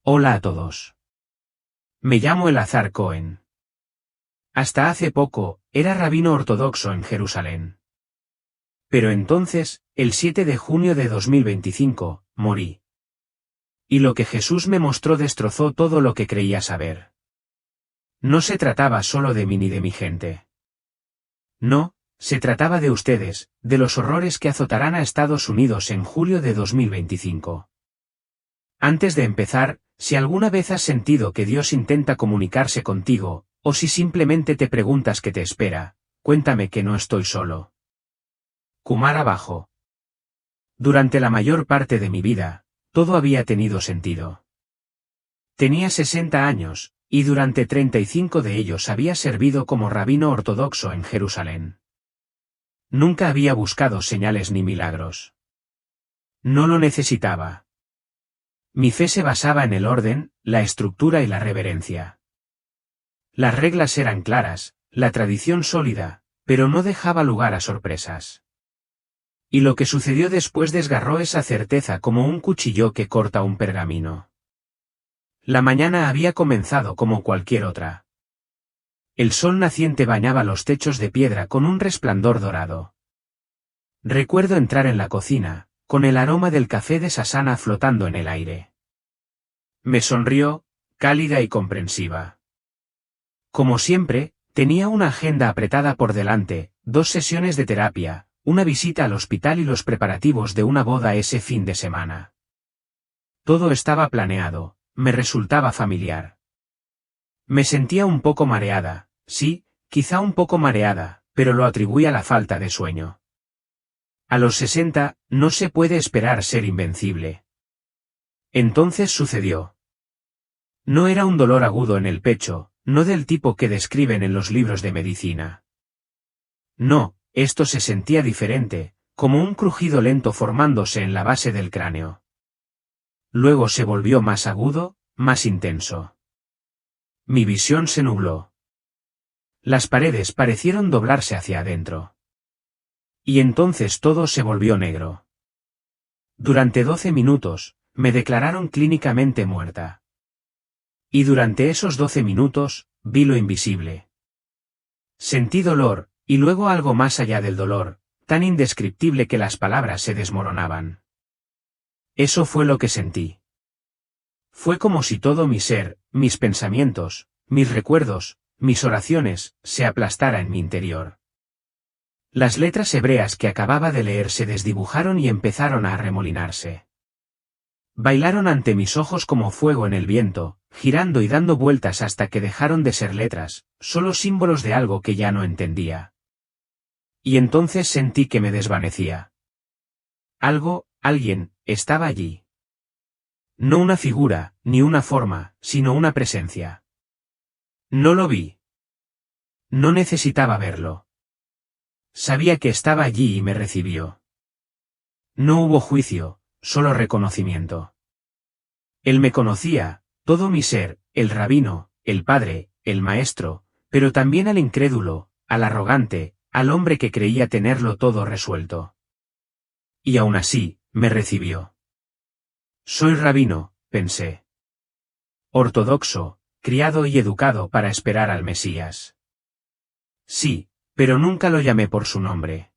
Hola a todos. Me llamo Elazar Cohen. Hasta hace poco, era rabino ortodoxo en Jerusalén. Pero entonces, el 7 de junio de 2025, morí. Y lo que Jesús me mostró destrozó todo lo que creía saber. No se trataba solo de mí ni de mi gente. No, se trataba de ustedes, de los horrores que azotarán a Estados Unidos en julio de 2025. Antes de empezar, si alguna vez has sentido que Dios intenta comunicarse contigo, o si simplemente te preguntas qué te espera, cuéntame que no estoy solo. Kumar abajo. Durante la mayor parte de mi vida, todo había tenido sentido. Tenía 60 años, y durante 35 de ellos había servido como rabino ortodoxo en Jerusalén. Nunca había buscado señales ni milagros. No lo necesitaba. Mi fe se basaba en el orden, la estructura y la reverencia. Las reglas eran claras, la tradición sólida, pero no dejaba lugar a sorpresas. Y lo que sucedió después desgarró esa certeza como un cuchillo que corta un pergamino. La mañana había comenzado como cualquier otra. El sol naciente bañaba los techos de piedra con un resplandor dorado. Recuerdo entrar en la cocina, con el aroma del café de Sasana flotando en el aire. Me sonrió, cálida y comprensiva. Como siempre, tenía una agenda apretada por delante, 2 sesiones de terapia, una visita al hospital y los preparativos de una boda ese fin de semana. Todo estaba planeado, me resultaba familiar. Me sentía un poco mareada, sí, quizá un poco mareada, pero lo atribuí a la falta de sueño. A los 60, no se puede esperar ser invencible. Entonces sucedió. No era un dolor agudo en el pecho, no del tipo que describen en los libros de medicina. No, esto se sentía diferente, como un crujido lento formándose en la base del cráneo. Luego se volvió más agudo, más intenso. Mi visión se nubló. Las paredes parecieron doblarse hacia adentro. Y entonces todo se volvió negro. Durante 12 minutos, me declararon clínicamente muerta. Y durante esos 12 minutos, vi lo invisible. Sentí dolor, y luego algo más allá del dolor, tan indescriptible que las palabras se desmoronaban. Eso fue lo que sentí. Fue como si todo mi ser, mis pensamientos, mis recuerdos, mis oraciones, se aplastara en mi interior. Las letras hebreas que acababa de leer se desdibujaron y empezaron a arremolinarse. Bailaron ante mis ojos como fuego en el viento, girando y dando vueltas hasta que dejaron de ser letras, solo símbolos de algo que ya no entendía. Y entonces sentí que me desvanecía. Algo, alguien, estaba allí. No una figura, ni una forma, sino una presencia. No lo vi. No necesitaba verlo. Sabía que estaba allí y me recibió. No hubo juicio, solo reconocimiento. Él me conocía, todo mi ser, el rabino, el padre, el maestro, pero también al incrédulo, al arrogante, al hombre que creía tenerlo todo resuelto. Y aún así, me recibió. Soy rabino, pensé. Ortodoxo, criado y educado para esperar al Mesías. Sí, pero nunca lo llamé por su nombre.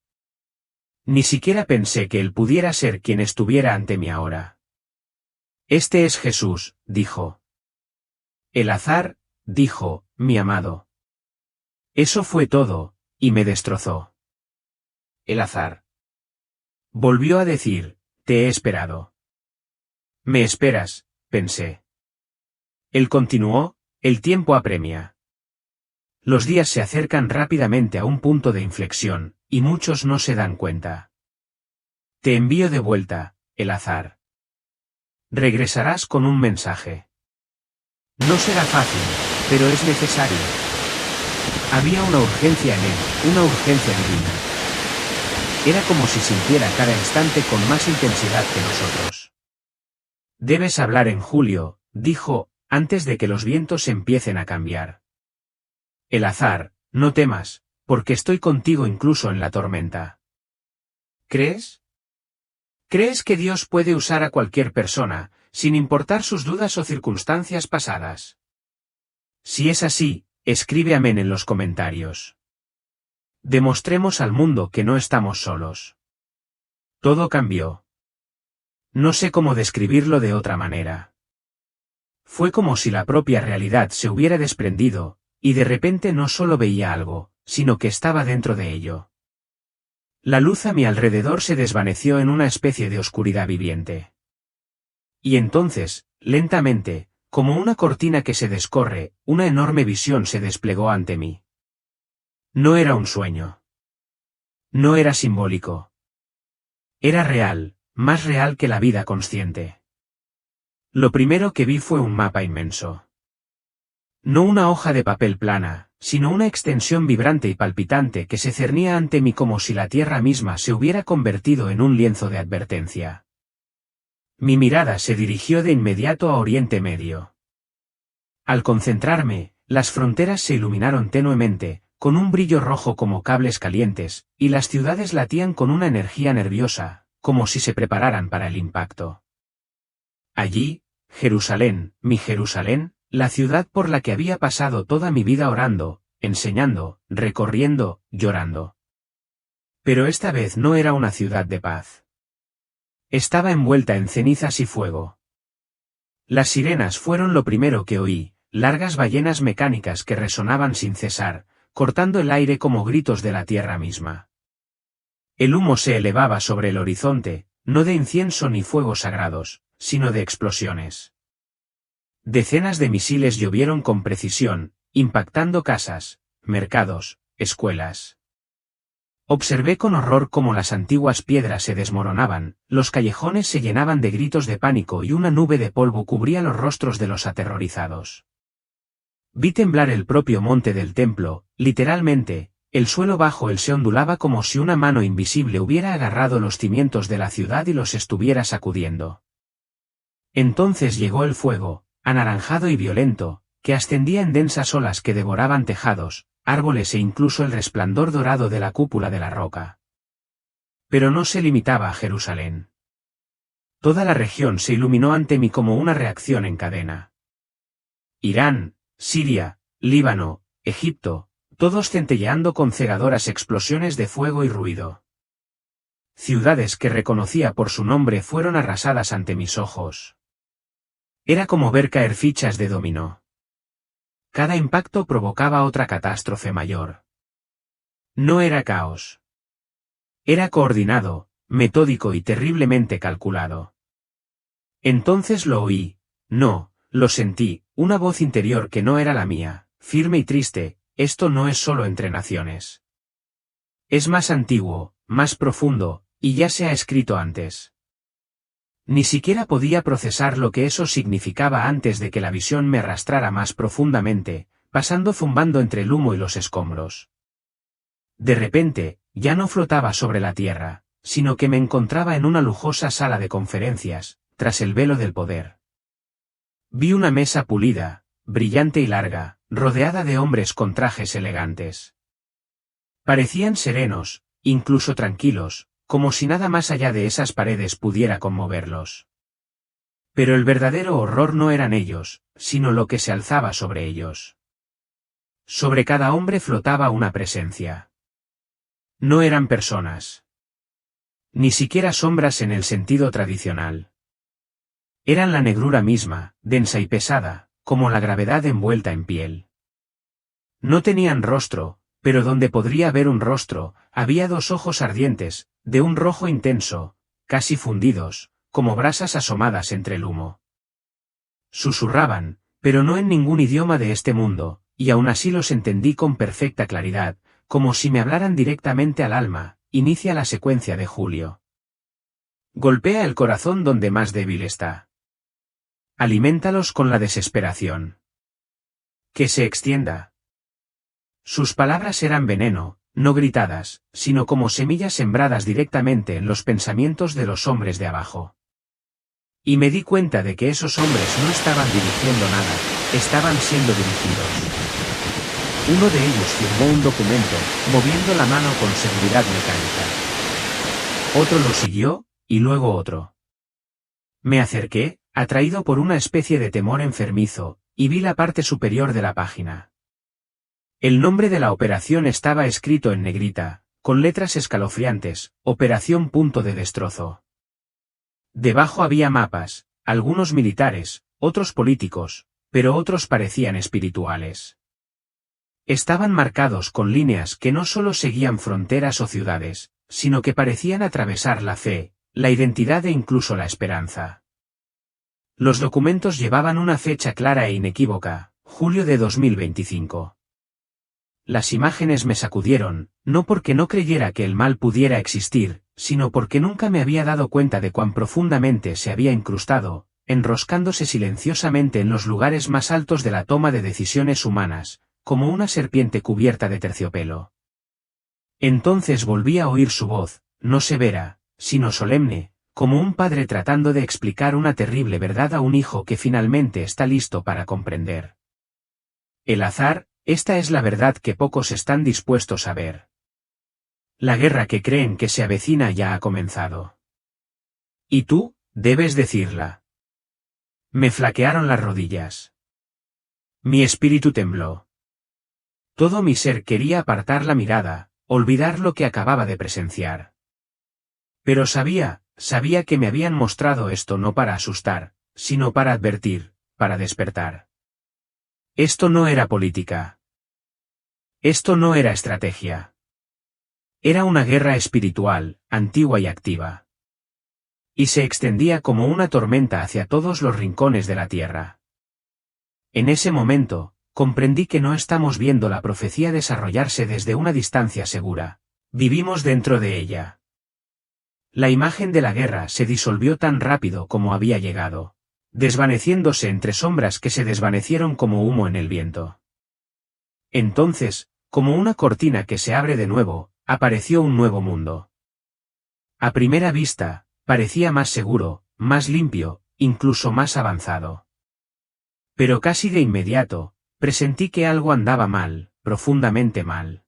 Ni siquiera pensé que él pudiera ser quien estuviera ante mí ahora. Este es Jesús, dijo. Elazar, dijo, mi amado. Eso fue todo, y me destrozó. Elazar. Volvió a decir, te he esperado. Me esperas, pensé. Él continuó, el tiempo apremia. Los días se acercan rápidamente a un punto de inflexión, y muchos no se dan cuenta. Te envío de vuelta, Elazar. Regresarás con un mensaje. No será fácil, pero es necesario. Había una urgencia en él, una urgencia divina. Era como si sintiera cada instante con más intensidad que nosotros. Debes hablar en julio, dijo, antes de que los vientos empiecen a cambiar. Elazar, no temas, porque estoy contigo incluso en la tormenta. ¿Crees? ¿Crees que Dios puede usar a cualquier persona, sin importar sus dudas o circunstancias pasadas. Si es así, escribe amén en los comentarios. Demostremos al mundo que no estamos solos. Todo cambió. No sé cómo describirlo de otra manera. Fue como si la propia realidad se hubiera desprendido, y de repente no solo veía algo, sino que estaba dentro de ello. La luz a mi alrededor se desvaneció en una especie de oscuridad viviente. Y entonces, lentamente, como una cortina que se descorre, una enorme visión se desplegó ante mí. No era un sueño. No era simbólico. Era real, más real que la vida consciente. Lo primero que vi fue un mapa inmenso. No una hoja de papel plana, sino una extensión vibrante y palpitante que se cernía ante mí como si la tierra misma se hubiera convertido en un lienzo de advertencia. Mi mirada se dirigió de inmediato a Oriente Medio. Al concentrarme, las fronteras se iluminaron tenuemente, con un brillo rojo como cables calientes, y las ciudades latían con una energía nerviosa, como si se prepararan para el impacto. Allí, Jerusalén, mi Jerusalén, la ciudad por la que había pasado toda mi vida orando, enseñando, recorriendo, llorando. Pero esta vez no era una ciudad de paz. Estaba envuelta en cenizas y fuego. Las sirenas fueron lo primero que oí, largas ballenas mecánicas que resonaban sin cesar, cortando el aire como gritos de la tierra misma. El humo se elevaba sobre el horizonte, no de incienso ni fuegos sagrados, sino de explosiones. Decenas de misiles llovieron con precisión, impactando casas, mercados, escuelas. Observé con horror cómo las antiguas piedras se desmoronaban, los callejones se llenaban de gritos de pánico y una nube de polvo cubría los rostros de los aterrorizados. Vi temblar el propio monte del templo, literalmente, el suelo bajo él se ondulaba como si una mano invisible hubiera agarrado los cimientos de la ciudad y los estuviera sacudiendo. Entonces llegó el fuego, anaranjado y violento, que ascendía en densas olas que devoraban tejados, árboles e incluso el resplandor dorado de la cúpula de la roca. Pero no se limitaba a Jerusalén. Toda la región se iluminó ante mí como una reacción en cadena. Irán, Siria, Líbano, Egipto, todos centelleando con cegadoras explosiones de fuego y ruido. Ciudades que reconocía por su nombre fueron arrasadas ante mis ojos. Era como ver caer fichas de dominó. Cada impacto provocaba otra catástrofe mayor. No era caos. Era coordinado, metódico y terriblemente calculado. Entonces lo oí, no, lo sentí, una voz interior que no era la mía, firme y triste: esto no es solo entre naciones. Es más antiguo, más profundo, y ya se ha escrito antes. Ni siquiera podía procesar lo que eso significaba antes de que la visión me arrastrara más profundamente, pasando zumbando entre el humo y los escombros. De repente, ya no flotaba sobre la tierra, sino que me encontraba en una lujosa sala de conferencias, tras el velo del poder. Vi una mesa pulida, brillante y larga, rodeada de hombres con trajes elegantes. Parecían serenos, incluso tranquilos, como si nada más allá de esas paredes pudiera conmoverlos. Pero el verdadero horror no eran ellos, sino lo que se alzaba sobre ellos. Sobre cada hombre flotaba una presencia. No eran personas. Ni siquiera sombras en el sentido tradicional. Eran la negrura misma, densa y pesada, como la gravedad envuelta en piel. No tenían rostro, pero donde podría haber un rostro, había dos ojos ardientes, de un rojo intenso, casi fundidos, como brasas asomadas entre el humo. Susurraban, pero no en ningún idioma de este mundo, y aún así los entendí con perfecta claridad, como si me hablaran directamente al alma. Inicia la secuencia de Julio. Golpea el corazón donde más débil está. Aliméntalos con la desesperación. Que se extienda. Sus palabras eran veneno, no gritadas, sino como semillas sembradas directamente en los pensamientos de los hombres de abajo. Y me di cuenta de que esos hombres no estaban dirigiendo nada, estaban siendo dirigidos. Uno de ellos firmó un documento, moviendo la mano con seguridad mecánica. Otro lo siguió, y luego otro. Me acerqué, atraído por una especie de temor enfermizo, y vi la parte superior de la página. El nombre de la operación estaba escrito en negrita, con letras escalofriantes, Operación Punto de Destrozo. Debajo había mapas, algunos militares, otros políticos, pero otros parecían espirituales. Estaban marcados con líneas que no solo seguían fronteras o ciudades, sino que parecían atravesar la fe, la identidad e incluso la esperanza. Los documentos llevaban una fecha clara e inequívoca, julio de 2025. Las imágenes me sacudieron, no porque no creyera que el mal pudiera existir, sino porque nunca me había dado cuenta de cuán profundamente se había incrustado, enroscándose silenciosamente en los lugares más altos de la toma de decisiones humanas, como una serpiente cubierta de terciopelo. Entonces volví a oír su voz, no severa, sino solemne, como un padre tratando de explicar una terrible verdad a un hijo que finalmente está listo para comprender. El azar, esta es la verdad que pocos están dispuestos a ver. La guerra que creen que se avecina ya ha comenzado. Y tú, debes decirla. Me flaquearon las rodillas. Mi espíritu tembló. Todo mi ser quería apartar la mirada, olvidar lo que acababa de presenciar. Pero sabía que me habían mostrado esto no para asustar, sino para advertir, para despertar. Esto no era política. Esto no era estrategia. Era una guerra espiritual, antigua y activa. Y se extendía como una tormenta hacia todos los rincones de la tierra. En ese momento, comprendí que no estamos viendo la profecía desarrollarse desde una distancia segura. Vivimos dentro de ella. La imagen de la guerra se disolvió tan rápido como había llegado, desvaneciéndose entre sombras que se desvanecieron como humo en el viento. Entonces, como una cortina que se abre de nuevo, apareció un nuevo mundo. A primera vista, parecía más seguro, más limpio, incluso más avanzado. Pero casi de inmediato, presentí que algo andaba mal, profundamente mal.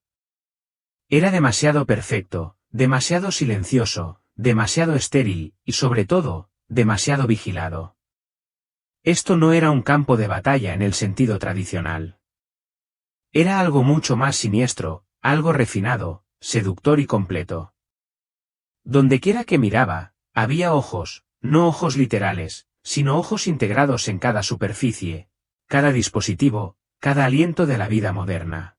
Era demasiado perfecto, demasiado silencioso, demasiado estéril, y sobre todo, demasiado vigilado. Esto no era un campo de batalla en el sentido tradicional. Era algo mucho más siniestro, algo refinado, seductor y completo. Dondequiera que miraba, había ojos, no ojos literales, sino ojos integrados en cada superficie, cada dispositivo, cada aliento de la vida moderna.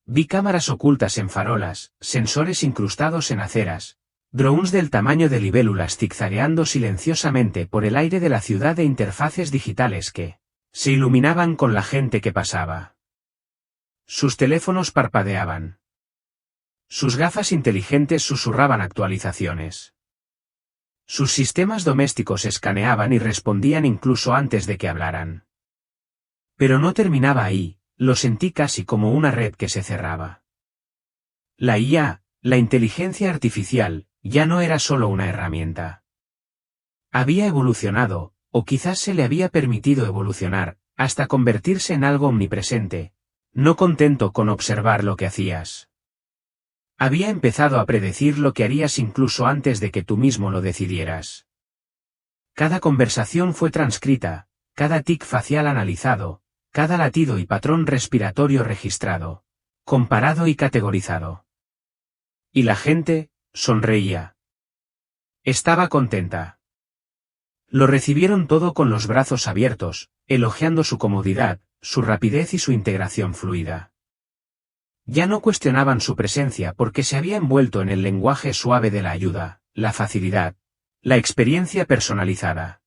Vi cámaras ocultas en farolas, sensores incrustados en aceras, drones del tamaño de libélulas zigzagueando silenciosamente por el aire de la ciudad e interfaces digitales que se iluminaban con la gente que pasaba. Sus teléfonos parpadeaban. Sus gafas inteligentes susurraban actualizaciones. Sus sistemas domésticos escaneaban y respondían incluso antes de que hablaran. Pero no terminaba ahí, lo sentí casi como una red que se cerraba. La IA, la inteligencia artificial, ya no era solo una herramienta. Había evolucionado, o quizás se le había permitido evolucionar, hasta convertirse en algo omnipresente, no contento con observar lo que hacías. Había empezado a predecir lo que harías incluso antes de que tú mismo lo decidieras. Cada conversación fue transcrita, cada tic facial analizado, cada latido y patrón respiratorio registrado, comparado y categorizado. Y la gente sonreía. Estaba contenta. Lo recibieron todo con los brazos abiertos, elogiando su comodidad, su rapidez y su integración fluida. Ya no cuestionaban su presencia porque se había envuelto en el lenguaje suave de la ayuda, la facilidad, la experiencia personalizada.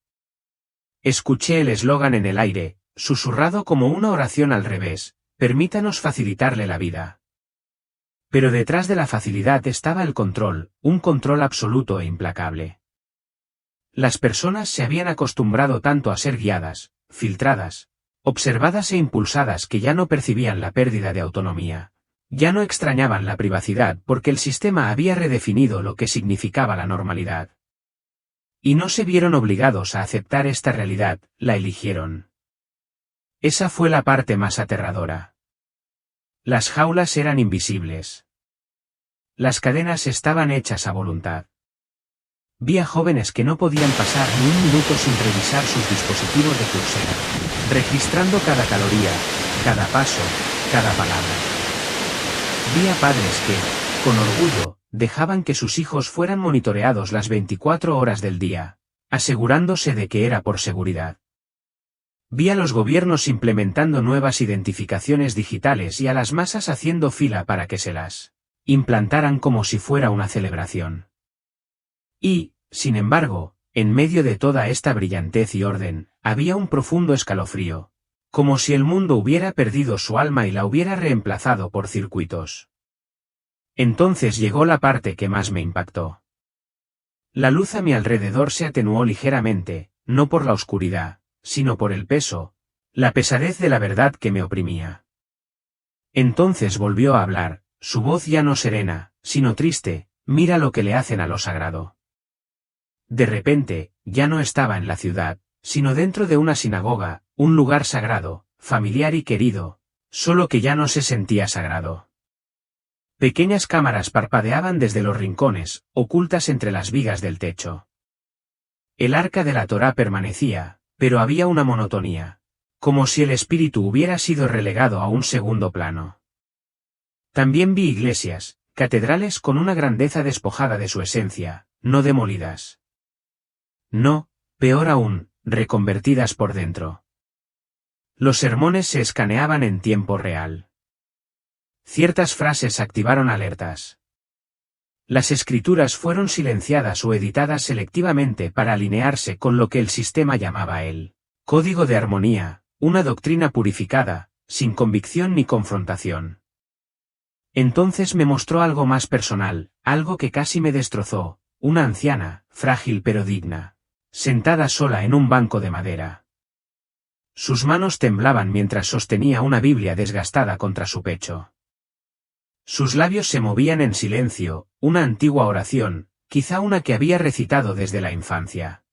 Escuché el eslogan en el aire, susurrado como una oración al revés: permítanos facilitarle la vida. Pero detrás de la facilidad estaba el control, un control absoluto e implacable. Las personas se habían acostumbrado tanto a ser guiadas, filtradas, observadas e impulsadas que ya no percibían la pérdida de autonomía. Ya no extrañaban la privacidad porque el sistema había redefinido lo que significaba la normalidad. Y no se vieron obligados a aceptar esta realidad, la eligieron. Esa fue la parte más aterradora. Las jaulas eran invisibles. Las cadenas estaban hechas a voluntad. Vi a jóvenes que no podían pasar ni un minuto sin revisar sus dispositivos de pulsera, registrando cada caloría, cada paso, cada palabra. Vi a padres que, con orgullo, dejaban que sus hijos fueran monitoreados las 24 horas del día, asegurándose de que era por seguridad. Vi a los gobiernos implementando nuevas identificaciones digitales y a las masas haciendo fila para que se las implantaran como si fuera una celebración. Y, sin embargo, en medio de toda esta brillantez y orden, había un profundo escalofrío, como si el mundo hubiera perdido su alma y la hubiera reemplazado por circuitos. Entonces llegó la parte que más me impactó. La luz a mi alrededor se atenuó ligeramente, no por la oscuridad, sino por el peso, la pesadez de la verdad que me oprimía. Entonces volvió a hablar, su voz ya no serena, sino triste: mira lo que le hacen a lo sagrado. De repente, ya no estaba en la ciudad, sino dentro de una sinagoga, un lugar sagrado, familiar y querido, solo que ya no se sentía sagrado. Pequeñas cámaras parpadeaban desde los rincones, ocultas entre las vigas del techo. El arca de la Torá permanecía, pero había una monotonía, como si el espíritu hubiera sido relegado a un segundo plano. También vi iglesias, catedrales con una grandeza despojada de su esencia, no demolidas. No, peor aún, reconvertidas por dentro. Los sermones se escaneaban en tiempo real. Ciertas frases activaron alertas. Las escrituras fueron silenciadas o editadas selectivamente para alinearse con lo que el sistema llamaba el código de armonía, una doctrina purificada, sin convicción ni confrontación. Entonces me mostró algo más personal, algo que casi me destrozó: una anciana, frágil pero digna, sentada sola en un banco de madera. Sus manos temblaban mientras sostenía una Biblia desgastada contra su pecho. Sus labios se movían en silencio, una antigua oración, quizá una que había recitado desde la infancia.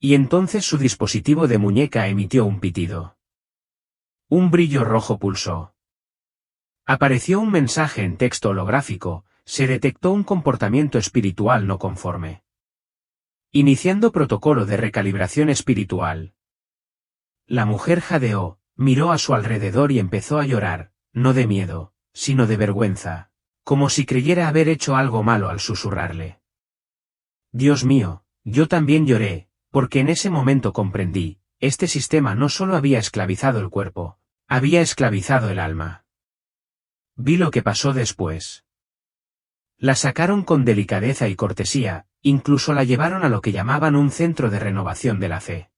Y entonces su dispositivo de muñeca emitió un pitido. Un brillo rojo pulsó. Apareció un mensaje en texto holográfico: se detectó un comportamiento espiritual no conforme. Iniciando protocolo de recalibración espiritual. La mujer jadeó, miró a su alrededor y empezó a llorar, no de miedo, sino de vergüenza, como si creyera haber hecho algo malo al susurrarle. Dios mío, yo también lloré, porque en ese momento comprendí: este sistema no solo había esclavizado el cuerpo, había esclavizado el alma. Vi lo que pasó después. La sacaron con delicadeza y cortesía, incluso la llevaron a lo que llamaban un centro de renovación de la fe.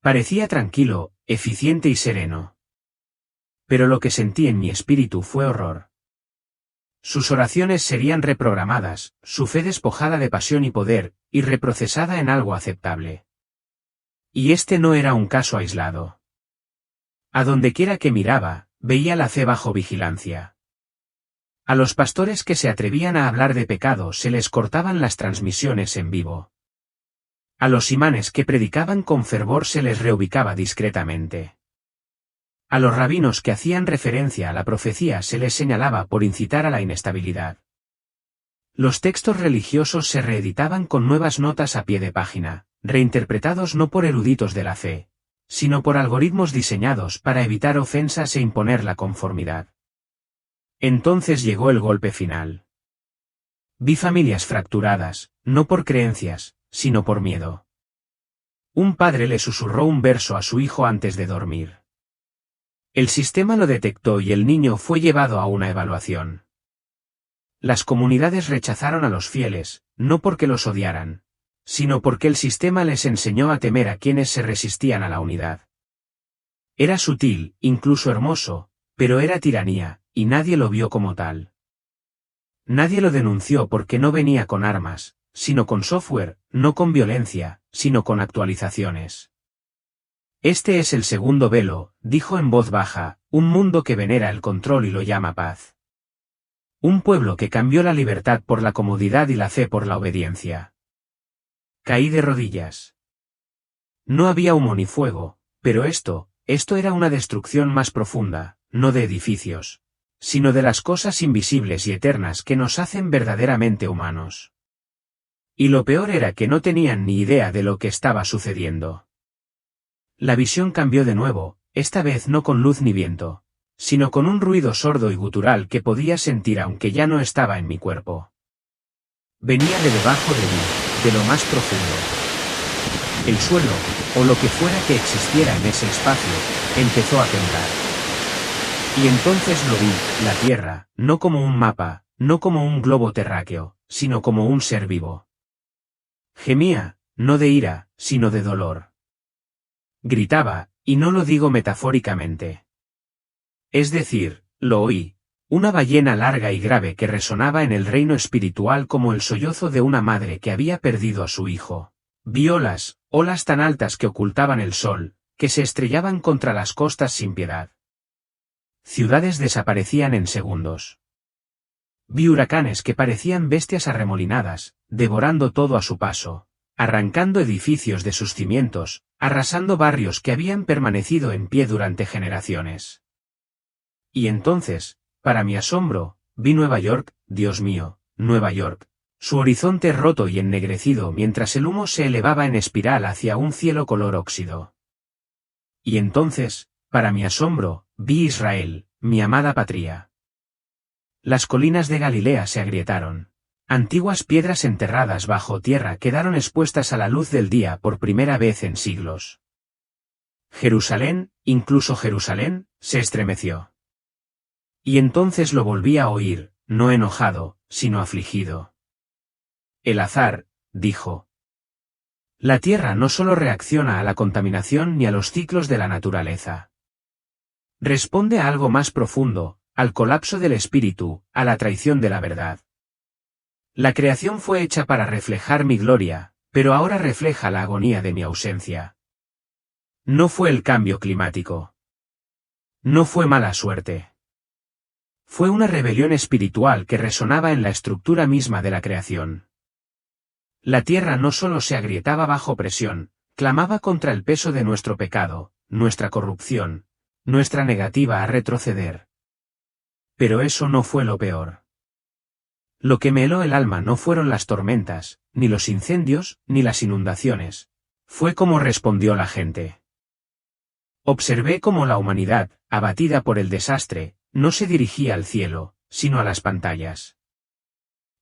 Parecía tranquilo, eficiente y sereno. Pero lo que sentí en mi espíritu fue horror. Sus oraciones serían reprogramadas, su fe despojada de pasión y poder, y reprocesada en algo aceptable. Y este no era un caso aislado. A dondequiera que miraba, veía la fe bajo vigilancia. A los pastores que se atrevían a hablar de pecado se les cortaban las transmisiones en vivo. A los imanes que predicaban con fervor se les reubicaba discretamente. A los rabinos que hacían referencia a la profecía se les señalaba por incitar a la inestabilidad. Los textos religiosos se reeditaban con nuevas notas a pie de página, reinterpretados no por eruditos de la fe, sino por algoritmos diseñados para evitar ofensas e imponer la conformidad. Entonces llegó el golpe final. Vi familias fracturadas, no por creencias, sino por miedo. Un padre le susurró un verso a su hijo antes de dormir. El sistema lo detectó y el niño fue llevado a una evaluación. Las comunidades rechazaron a los fieles, no porque los odiaran, sino porque el sistema les enseñó a temer a quienes se resistían a la unidad. Era sutil, incluso hermoso, pero era tiranía, y nadie lo vio como tal. Nadie lo denunció porque no venía con armas, sino con software, no con violencia, sino con actualizaciones. Este es el segundo velo, dijo en voz baja, un mundo que venera el control y lo llama paz. Un pueblo que cambió la libertad por la comodidad y la fe por la obediencia. Caí de rodillas. No había humo ni fuego, pero esto era una destrucción más profunda, no de edificios, sino de las cosas invisibles y eternas que nos hacen verdaderamente humanos. Y lo peor era que no tenían ni idea de lo que estaba sucediendo. La visión cambió de nuevo, esta vez no con luz ni viento, sino con un ruido sordo y gutural que podía sentir aunque ya no estaba en mi cuerpo. Venía de debajo de mí, de lo más profundo. El suelo, o lo que fuera que existiera en ese espacio, empezó a temblar. Y entonces lo vi, la Tierra, no como un mapa, no como un globo terráqueo, sino como un ser vivo. Gemía, no de ira, sino de dolor. Gritaba, y no lo digo metafóricamente. Es decir, lo oí, una ballena larga y grave que resonaba en el reino espiritual como el sollozo de una madre que había perdido a su hijo. Vi olas tan altas que ocultaban el sol, que se estrellaban contra las costas sin piedad. Ciudades desaparecían en segundos. Vi huracanes que parecían bestias arremolinadas, devorando todo a su paso, arrancando edificios de sus cimientos, arrasando barrios que habían permanecido en pie durante generaciones. Y entonces, para mi asombro, vi Nueva York, Dios mío, Nueva York, su horizonte roto y ennegrecido mientras el humo se elevaba en espiral hacia un cielo color óxido. Y entonces, para mi asombro, vi Israel, mi amada patria. Las colinas de Galilea se agrietaron. Antiguas piedras enterradas bajo tierra quedaron expuestas a la luz del día por primera vez en siglos. Jerusalén, incluso Jerusalén, se estremeció. Y entonces lo volví a oír, no enojado, sino afligido. El azar, dijo. La Tierra no solo reacciona a la contaminación ni a los ciclos de la naturaleza. Responde a algo más profundo, al colapso del espíritu, a la traición de la verdad. La creación fue hecha para reflejar mi gloria, pero ahora refleja la agonía de mi ausencia. No fue el cambio climático. No fue mala suerte. Fue una rebelión espiritual que resonaba en la estructura misma de la creación. La tierra no solo se agrietaba bajo presión, clamaba contra el peso de nuestro pecado, nuestra corrupción, nuestra negativa a retroceder. Pero eso no fue lo peor. Lo que me heló el alma no fueron las tormentas, ni los incendios, ni las inundaciones. Fue cómo respondió la gente. Observé cómo la humanidad, abatida por el desastre, no se dirigía al cielo, sino a las pantallas.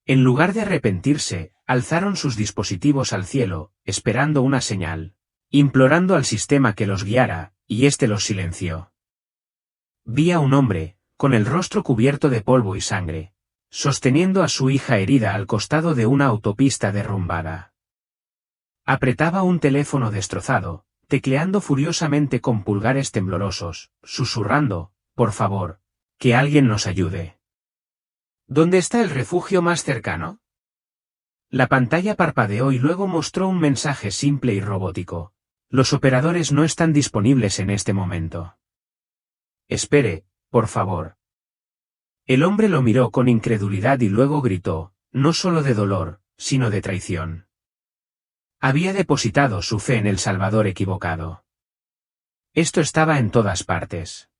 En lugar de arrepentirse, alzaron sus dispositivos al cielo, esperando una señal, implorando al sistema que los guiara, y éste los silenció. Vi a un hombre, con el rostro cubierto de polvo y sangre, sosteniendo a su hija herida al costado de una autopista derrumbada. Apretaba un teléfono destrozado, tecleando furiosamente con pulgares temblorosos, susurrando, por favor, que alguien nos ayude. ¿Dónde está el refugio más cercano? La pantalla parpadeó y luego mostró un mensaje simple y robótico. Los operadores no están disponibles en este momento. Espere, por favor. El hombre lo miró con incredulidad y luego gritó, no solo de dolor, sino de traición. Había depositado su fe en el Salvador equivocado. Esto estaba en todas partes.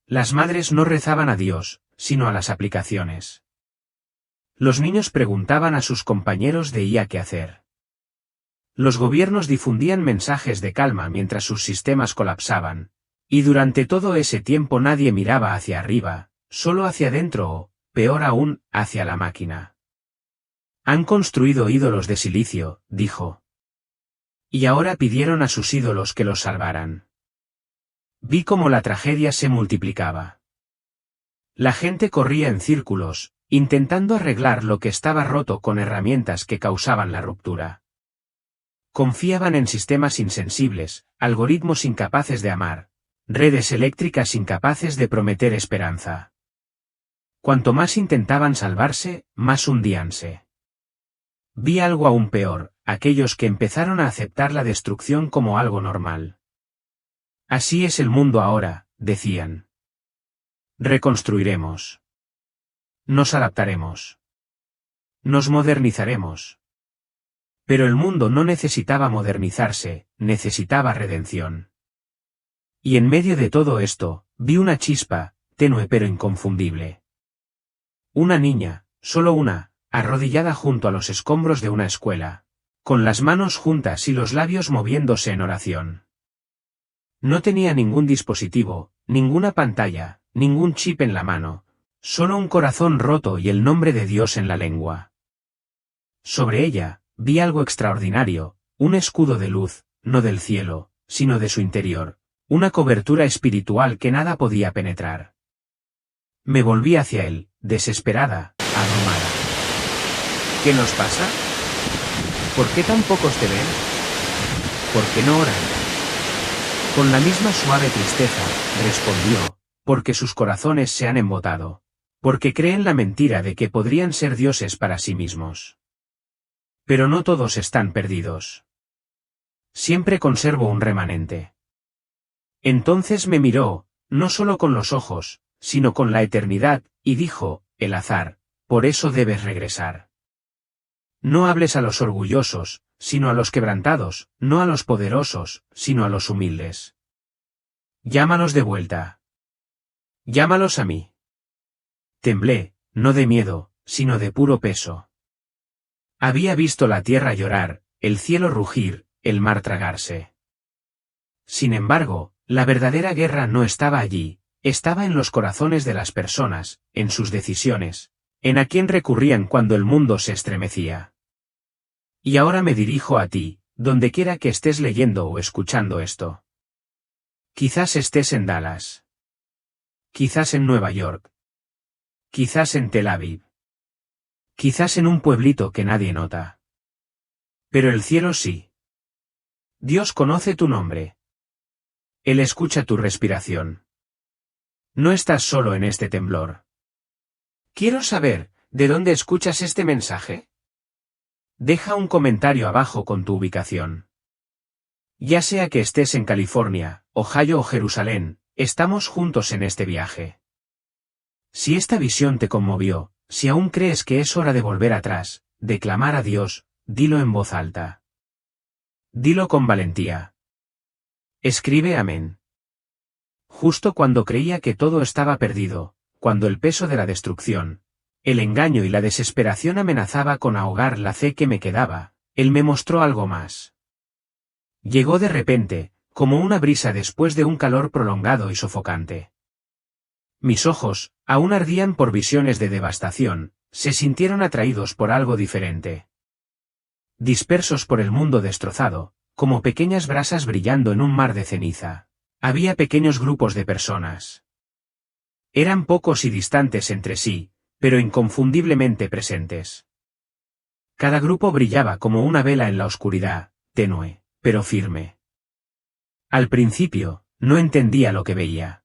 Las madres no rezaban a Dios, sino a las aplicaciones. Los niños preguntaban a sus compañeros de IA qué hacer. Los gobiernos difundían mensajes de calma mientras sus sistemas colapsaban, y durante todo ese tiempo nadie miraba hacia arriba, solo hacia adentro o, peor aún, hacia la máquina. Han construido ídolos de silicio, dijo. Y ahora pidieron a sus ídolos que los salvaran. Vi cómo la tragedia se multiplicaba. La gente corría en círculos, intentando arreglar lo que estaba roto con herramientas que causaban la ruptura. Confiaban en sistemas insensibles, algoritmos incapaces de amar, redes eléctricas incapaces de prometer esperanza. Cuanto más intentaban salvarse, más hundíanse. Vi algo aún peor, aquellos que empezaron a aceptar la destrucción como algo normal. Así es el mundo ahora, decían. Reconstruiremos. Nos adaptaremos. Nos modernizaremos. Pero el mundo no necesitaba modernizarse, necesitaba redención. Y en medio de todo esto, vi una chispa, tenue pero inconfundible. Una niña, solo una, arrodillada junto a los escombros de una escuela, con las manos juntas y los labios moviéndose en oración. No tenía ningún dispositivo, ninguna pantalla, ningún chip en la mano, solo un corazón roto y el nombre de Dios en la lengua. Sobre ella, vi algo extraordinario, un escudo de luz, no del cielo, sino de su interior, una cobertura espiritual que nada podía penetrar. Me volví hacia él, desesperada, abrumada. ¿Qué nos pasa? ¿Por qué tan pocos te ven? ¿Por qué no oran? Con la misma suave tristeza, respondió, porque sus corazones se han embotado, porque creen la mentira de que podrían ser dioses para sí mismos. Pero no todos están perdidos. Siempre conservo un remanente. Entonces me miró, no solo con los ojos, sino con la eternidad, y dijo, Elazar, por eso debes regresar. No hables a los orgullosos, sino a los quebrantados, no a los poderosos, sino a los humildes. Llámalos de vuelta. Llámalos a mí. Temblé, no de miedo, sino de puro peso. Había visto la tierra llorar, el cielo rugir, el mar tragarse. Sin embargo, la verdadera guerra no estaba allí, estaba en los corazones de las personas, en sus decisiones, en a quién recurrían cuando el mundo se estremecía. Y ahora me dirijo a ti, donde quiera que estés leyendo o escuchando esto. Quizás estés en Dallas. Quizás en Nueva York. Quizás en Tel Aviv. Quizás en un pueblito que nadie nota. Pero el cielo sí. Dios conoce tu nombre. Él escucha tu respiración. No estás solo en este temblor. Quiero saber, ¿de dónde escuchas este mensaje? Deja un comentario abajo con tu ubicación. Ya sea que estés en California, Ohio o Jerusalén, estamos juntos en este viaje. Si esta visión te conmovió, si aún crees que es hora de volver atrás, de clamar a Dios, dilo en voz alta. Dilo con valentía. Escribe amén. Justo cuando creía que todo estaba perdido, cuando el peso de la destrucción, el engaño y la desesperación amenazaba con ahogar la fe que me quedaba, Él me mostró algo más. Llegó de repente, como una brisa después de un calor prolongado y sofocante. Mis ojos, aún ardían por visiones de devastación, se sintieron atraídos por algo diferente. Dispersos por el mundo destrozado, como pequeñas brasas brillando en un mar de ceniza, había pequeños grupos de personas. Eran pocos y distantes entre sí, pero inconfundiblemente presentes. Cada grupo brillaba como una vela en la oscuridad, tenue, pero firme. Al principio, no entendía lo que veía.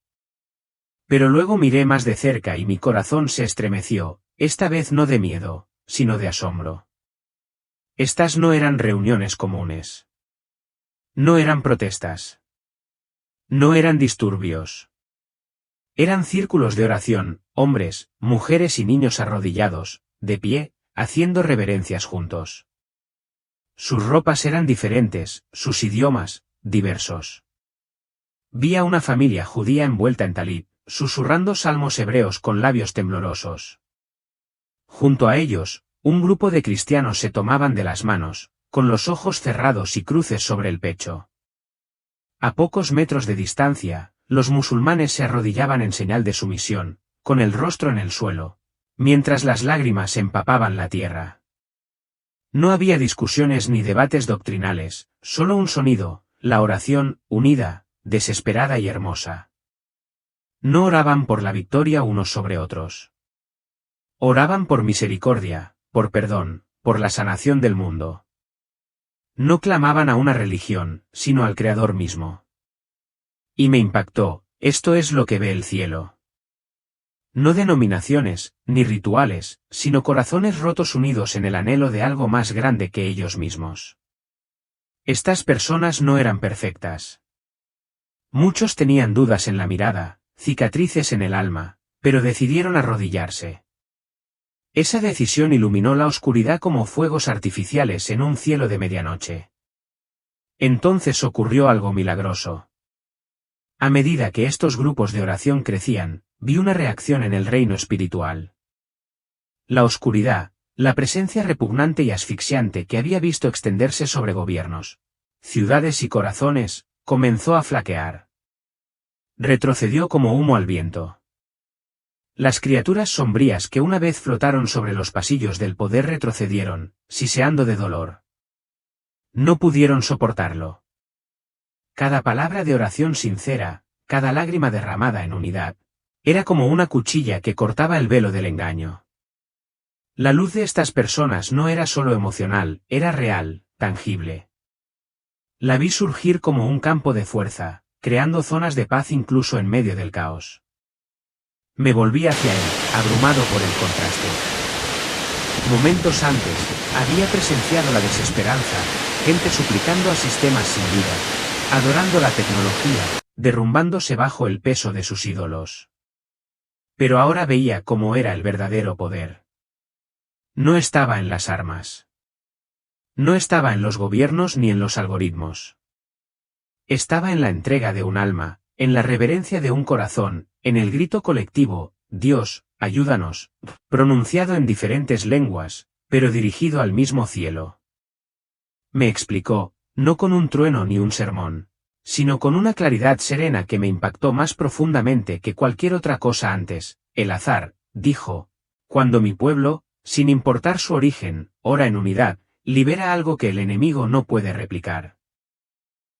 Pero luego miré más de cerca y mi corazón se estremeció, esta vez no de miedo, sino de asombro. Estas no eran reuniones comunes. No eran protestas. No eran disturbios. Eran círculos de oración, hombres, mujeres y niños arrodillados, de pie, haciendo reverencias juntos. Sus ropas eran diferentes, sus idiomas, diversos. Vi a una familia judía envuelta en talib, susurrando salmos hebreos con labios temblorosos. Junto a ellos, un grupo de cristianos se tomaban de las manos, con los ojos cerrados y cruces sobre el pecho. A pocos metros de distancia, los musulmanes se arrodillaban en señal de sumisión, con el rostro en el suelo, mientras las lágrimas empapaban la tierra. No había discusiones ni debates doctrinales, solo un sonido, la oración, unida, desesperada y hermosa. No oraban por la victoria unos sobre otros. Oraban por misericordia, por perdón, por la sanación del mundo. No clamaban a una religión, sino al Creador mismo. Y me impactó, esto es lo que ve el cielo. No denominaciones, ni rituales, sino corazones rotos unidos en el anhelo de algo más grande que ellos mismos. Estas personas no eran perfectas. Muchos tenían dudas en la mirada, cicatrices en el alma, pero decidieron arrodillarse. Esa decisión iluminó la oscuridad como fuegos artificiales en un cielo de medianoche. Entonces ocurrió algo milagroso. A medida que estos grupos de oración crecían, vi una reacción en el reino espiritual. La oscuridad, La presencia repugnante y asfixiante que había visto extenderse sobre gobiernos, ciudades y corazones, comenzó a flaquear. Retrocedió como humo al viento. Las criaturas sombrías que una vez flotaron sobre los pasillos del poder retrocedieron, siseando de dolor. No pudieron soportarlo. Cada palabra de oración sincera, cada lágrima derramada en unidad, era como una cuchilla que cortaba el velo del engaño. La luz de estas personas no era solo emocional, era real, tangible. La vi surgir como un campo de fuerza, creando zonas de paz incluso en medio del caos. Me volví hacia él, abrumado por el contraste. Momentos antes, había presenciado la desesperanza, gente suplicando a sistemas sin vida, adorando la tecnología, derrumbándose bajo el peso de sus ídolos. Pero ahora veía cómo era el verdadero poder. No estaba en las armas. No estaba en los gobiernos ni en los algoritmos. Estaba en la entrega de un alma, en la reverencia de un corazón, en el grito colectivo, Dios, ayúdanos, pronunciado en diferentes lenguas, pero dirigido al mismo cielo. Me explicó, no con un trueno ni un sermón, sino con una claridad serena que me impactó más profundamente que cualquier otra cosa antes. El azar, dijo, cuando mi pueblo, sin importar su origen, ora en unidad, libera algo que el enemigo no puede replicar.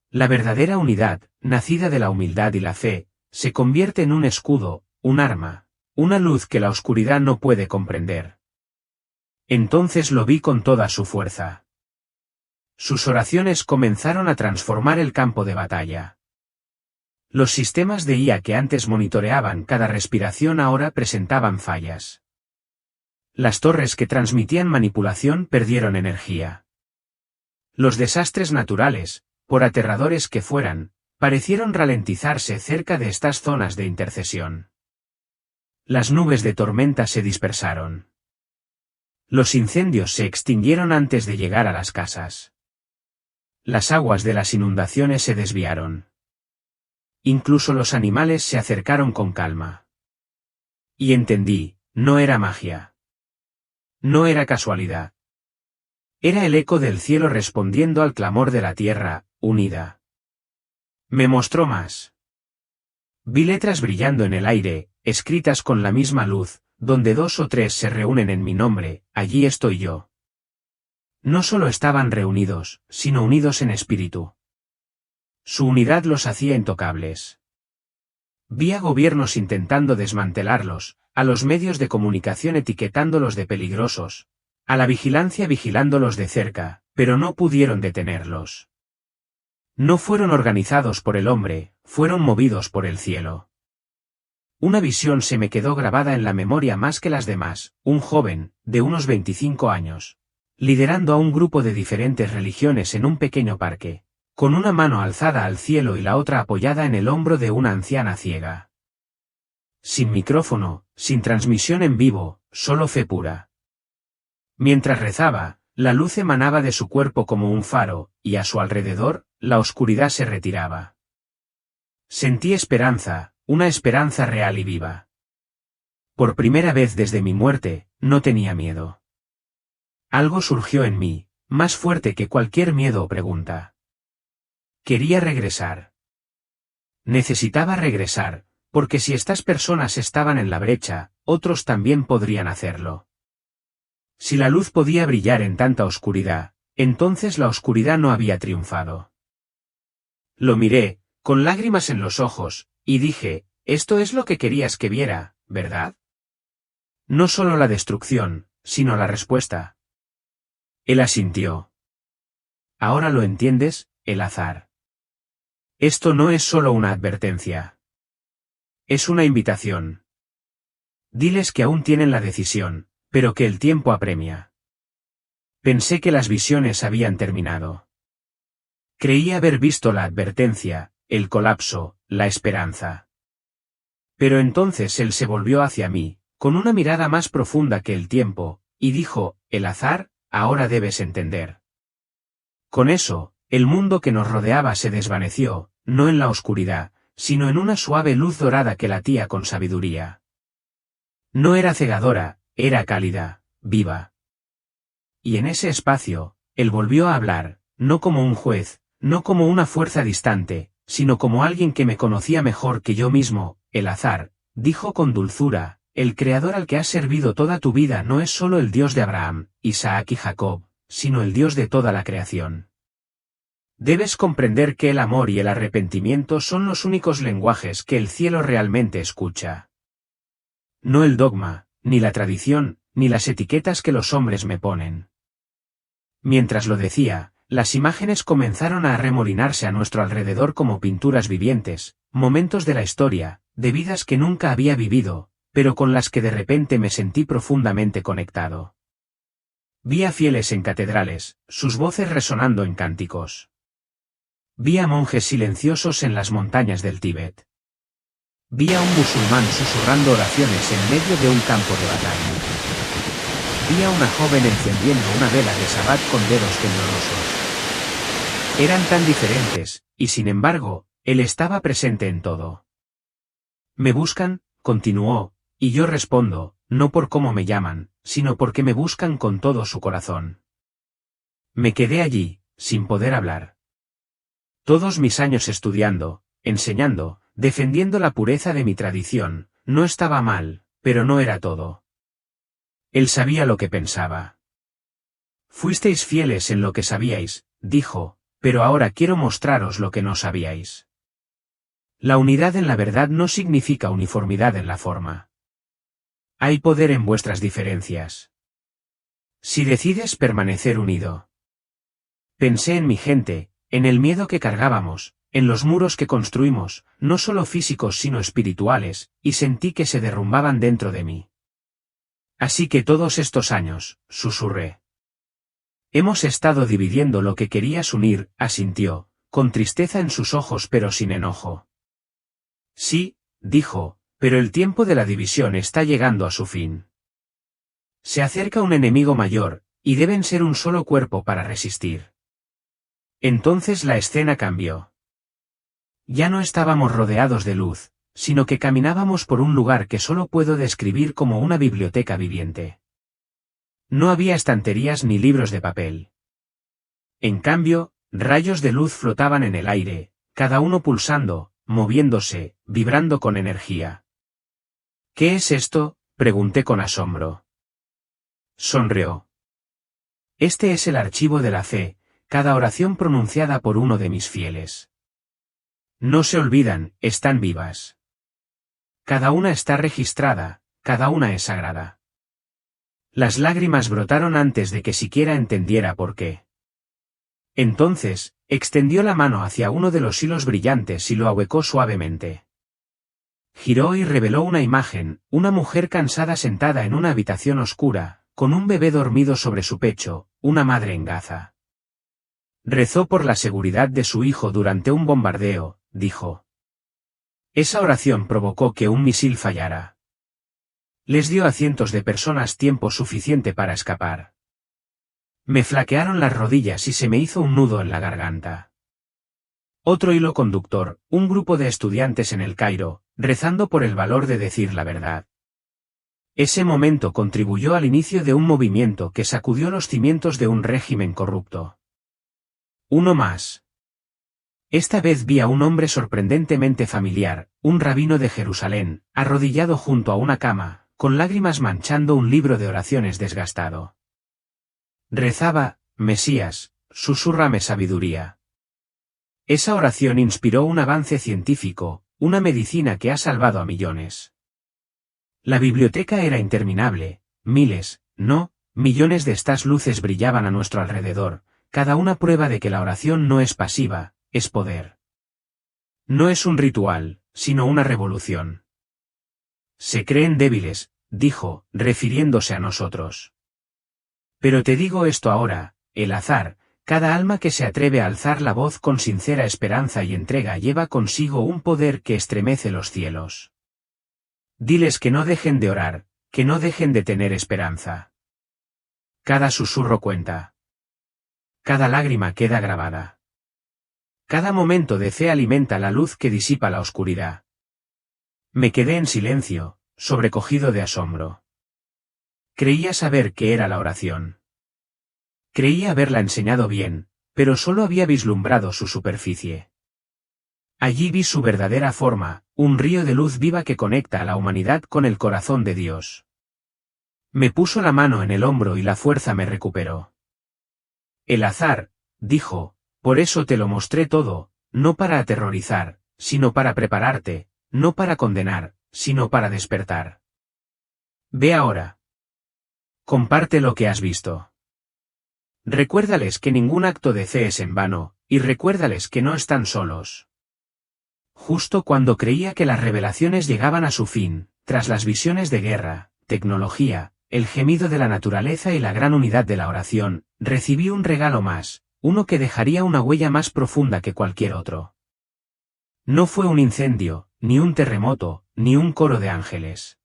La verdadera unidad, nacida de la humildad y la fe, se convierte en un escudo, un arma, una luz que la oscuridad no puede comprender. Entonces lo vi con toda su fuerza. Sus oraciones comenzaron a transformar el campo de batalla. Los sistemas de IA que antes monitoreaban cada respiración ahora presentaban fallas. Las torres que transmitían manipulación perdieron energía. Los desastres naturales, por aterradores que fueran, parecieron ralentizarse cerca de estas zonas de intercesión. Las nubes de tormenta se dispersaron. Los incendios se extinguieron antes de llegar a las casas. Las aguas de las inundaciones se desviaron. Incluso los animales se acercaron con calma. Y entendí, no era magia. No era casualidad. Era el eco del cielo respondiendo al clamor de la tierra, unida. Me mostró más. Vi letras brillando en el aire, escritas con la misma luz, donde 2 o 3 se reúnen en mi nombre, allí estoy yo. No solo estaban reunidos, sino unidos en espíritu. Su unidad los hacía intocables. Vi a gobiernos intentando desmantelarlos, a los medios de comunicación etiquetándolos de peligrosos, a la vigilancia vigilándolos de cerca, pero no pudieron detenerlos. No fueron organizados por el hombre, fueron movidos por el cielo. Una visión se me quedó grabada en la memoria más que las demás, un joven, de unos 25 años, liderando a un grupo de diferentes religiones en un pequeño parque, con una mano alzada al cielo y la otra apoyada en el hombro de una anciana ciega. Sin micrófono, sin transmisión en vivo, solo fe pura. Mientras rezaba, la luz emanaba de su cuerpo como un faro, y a su alrededor, la oscuridad se retiraba. Sentí esperanza, una esperanza real y viva. Por primera vez desde mi muerte, no tenía miedo. Algo surgió en mí, más fuerte que cualquier miedo o pregunta. Quería regresar. Necesitaba regresar, porque si estas personas estaban en la brecha, otros también podrían hacerlo. Si la luz podía brillar en tanta oscuridad, entonces la oscuridad no había triunfado. Lo miré, con lágrimas en los ojos, y dije, esto es lo que querías que viera, ¿verdad? No solo la destrucción, sino la respuesta. Él asintió. Ahora lo entiendes, el azar. Esto no es solo una advertencia. Es una invitación. Diles que aún tienen la decisión, pero que el tiempo apremia. Pensé que las visiones habían terminado. Creí haber visto la advertencia, el colapso, la esperanza. Pero entonces él se volvió hacia mí, con una mirada más profunda que el tiempo, y dijo, el azar, ahora debes entender. Con eso, el mundo que nos rodeaba se desvaneció, no en la oscuridad, sino en una suave luz dorada que latía con sabiduría. No era cegadora, era cálida, viva. y en ese espacio, él volvió a hablar, no como un juez, no como una fuerza distante, sino como alguien que me conocía mejor que yo mismo. El azar, dijo con dulzura, el Creador al que has servido toda tu vida no es solo el Dios de Abraham, Isaac y Jacob, sino el Dios de toda la creación. Debes comprender que el amor y el arrepentimiento son los únicos lenguajes que el cielo realmente escucha. No el dogma, ni la tradición, ni las etiquetas que los hombres me ponen. Mientras lo decía, las imágenes comenzaron a arremolinarse a nuestro alrededor como pinturas vivientes, momentos de la historia, de vidas que nunca había vivido, pero con las que de repente me sentí profundamente conectado. Vi a fieles en catedrales, sus voces resonando en cánticos. Vi a monjes silenciosos en las montañas del Tíbet. Vi a un musulmán susurrando oraciones en medio de un campo de batalla. Vi a una joven encendiendo una vela de sabbat con dedos temblorosos. Eran tan diferentes, y sin embargo, él estaba presente en todo. Me buscan, continuó, y yo respondo, no por cómo me llaman, sino porque me buscan con todo su corazón. Me quedé allí, sin poder hablar. Todos mis años estudiando, enseñando, defendiendo la pureza de mi tradición, no estaba mal, pero no era todo. Él sabía lo que pensaba. Fuisteis fieles en lo que sabíais, dijo, pero ahora quiero mostraros lo que no sabíais. La unidad en la verdad no significa uniformidad en la forma. Hay poder en vuestras diferencias. Si decides permanecer unido. Pensé en mi gente, en el miedo que cargábamos, en los muros que construimos, no solo físicos sino espirituales, y sentí que se derrumbaban dentro de mí. Así que todos estos años, susurré. Hemos estado dividiendo lo que querías unir, asintió, con tristeza en sus ojos pero sin enojo. Sí, dijo, pero el tiempo de la división está llegando a su fin. Se acerca un enemigo mayor, y deben ser un solo cuerpo para resistir. Entonces la escena cambió. Ya no estábamos rodeados de luz, sino que caminábamos por un lugar que solo puedo describir como una biblioteca viviente. No había estanterías ni libros de papel. En cambio, rayos de luz flotaban en el aire, cada uno pulsando, moviéndose, vibrando con energía. ¿Qué es esto?, pregunté con asombro. Sonrió. Este es el archivo de la fe, cada oración pronunciada por uno de mis fieles. No se olvidan, están vivas. Cada una está registrada, cada una es sagrada. Las lágrimas brotaron antes de que siquiera entendiera por qué. Entonces, extendió la mano hacia uno de los hilos brillantes y lo ahuecó suavemente. Giró y reveló una imagen, una mujer cansada sentada en una habitación oscura, con un bebé dormido sobre su pecho, una madre en Gaza. Rezó por la seguridad de su hijo durante un bombardeo, dijo. Esa oración provocó que un misil fallara. Les dio a cientos de personas tiempo suficiente para escapar. Me flaquearon las rodillas y se me hizo un nudo en la garganta. Otro hilo conductor, un grupo de estudiantes en el Cairo, rezando por el valor de decir la verdad. Ese momento contribuyó al inicio de un movimiento que sacudió los cimientos de un régimen corrupto. Uno más. Esta vez vi a un hombre sorprendentemente familiar, un rabino de Jerusalén, arrodillado junto a una cama, con lágrimas manchando un libro de oraciones desgastado. Rezaba, Mesías, susúrrame sabiduría. Esa oración inspiró un avance científico, una medicina que ha salvado a millones. La biblioteca era interminable, miles, no, millones de estas luces brillaban a nuestro alrededor, cada una prueba de que la oración no es pasiva, es poder. No es un ritual, sino una revolución. Se creen débiles, dijo, refiriéndose a nosotros. Pero te digo esto ahora, el azar, cada alma que se atreve a alzar la voz con sincera esperanza y entrega lleva consigo un poder que estremece los cielos. Diles que no dejen de orar, que no dejen de tener esperanza. Cada susurro cuenta. Cada lágrima queda grabada. Cada momento de fe alimenta la luz que disipa la oscuridad. Me quedé en silencio, sobrecogido de asombro. Creía saber qué era la oración. Creía haberla enseñado bien, pero solo había vislumbrado su superficie. Allí vi su verdadera forma, un río de luz viva que conecta a la humanidad con el corazón de Dios. Me puso la mano en el hombro y la fuerza me recuperó. El azar, dijo, por eso te lo mostré todo, no para aterrorizar, sino para prepararte, no para condenar, sino para despertar. Ve ahora. Comparte lo que has visto. Recuérdales que ningún acto de fe es en vano, y recuérdales que no están solos. Justo cuando creía que las revelaciones llegaban a su fin, tras las visiones de guerra, tecnología, el gemido de la naturaleza y la gran unidad de la oración, recibí un regalo más, uno que dejaría una huella más profunda que cualquier otro. No fue un incendio, ni un terremoto, ni un coro de ángeles.